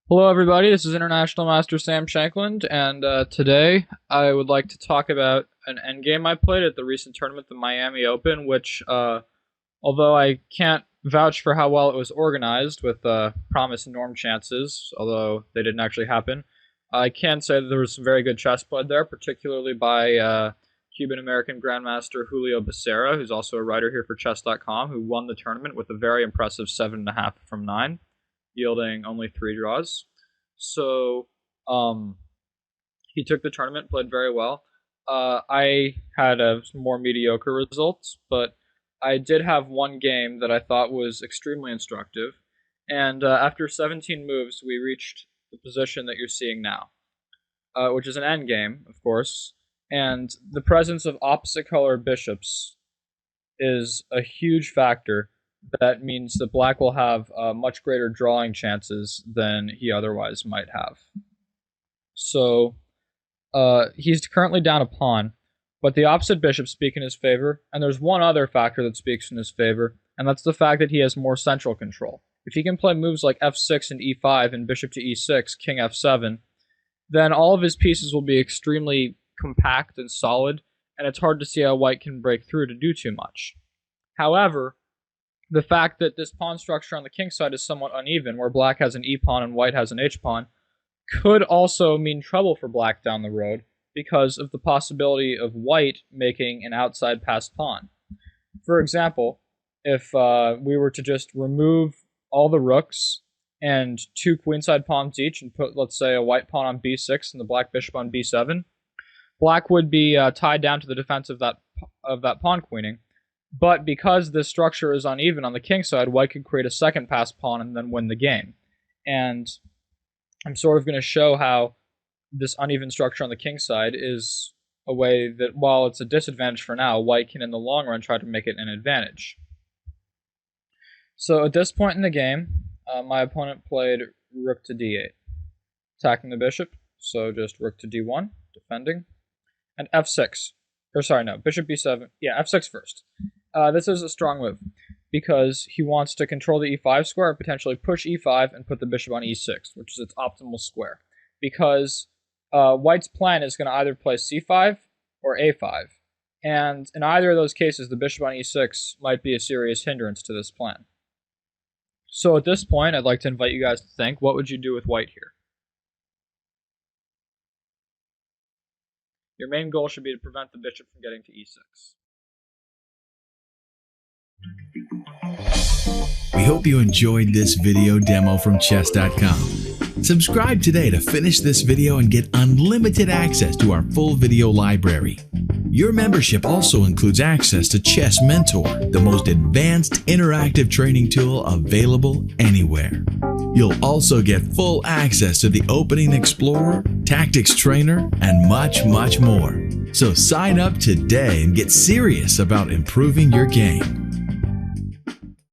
Hello everybody, this is International Master Sam Shankland, and today I would like to talk about an endgame I played at the recent tournament, the Miami Open, which, although I can't vouch for how well it was organized with promise and norm chances, although they didn't actually happen, I can say that there was some very good chess played there, particularly by Cuban-American Grandmaster Julio Becerra, who's also a writer here for Chess.com, who won the tournament with a very impressive 7.5 from 9. Yielding only 3 draws. So he took the tournament, played very well. I had some more mediocre results, but I did have one game that I thought was extremely instructive. And after 17 moves, we reached the position that you're seeing now, which is an endgame, of course. And the presence of opposite color bishops is a huge factor. That means that black will have much greater drawing chances than he otherwise might have. So he's currently down a pawn, but the opposite bishops speak in his favor, and there's one other factor that speaks in his favor, and that's the fact that he has more central control. If he can play moves like f6 and e5 and bishop to e6, king f7, then all of his pieces will be extremely compact and solid, and it's hard to see how white can break through to do too much. However, the fact that this pawn structure on the king side is somewhat uneven, where black has an e-pawn and white has an h-pawn, could also mean trouble for black down the road because of the possibility of white making an outside passed pawn. For example, if we were to just remove all the rooks and 2 queenside pawns each and put, let's say, a white pawn on b6 and the black bishop on b7, black would be tied down to the defense of that pawn queening. But because this structure is uneven on the king side, white could create a second passed pawn and then win the game. And I'm sort of going to show how this uneven structure on the king side is a way that, while it's a disadvantage for now, white can in the long run try to make it an advantage. So at this point in the game, my opponent played rook to d8, attacking the bishop. So just rook to d1, defending, and f6. Or sorry, no, bishop b7. Yeah, f6 first. This is a strong move because he wants to control the e5 square and potentially push e5 and put the bishop on e6, which is its optimal square. Because white's plan is going to either play c5 or a5. And in either of those cases, the bishop on e6 might be a serious hindrance to this plan. So at this point, I'd like to invite you guys to think, what would you do with white here? Your main goal should be to prevent the bishop from getting to e6. We hope you enjoyed this video demo from Chess.com. Subscribe today to finish this video and get unlimited access to our full video library. Your membership also includes access to Chess Mentor, the most advanced interactive training tool available anywhere. You'll also get full access to the Opening Explorer, Tactics Trainer, and much, much more. So sign up today and get serious about improving your game.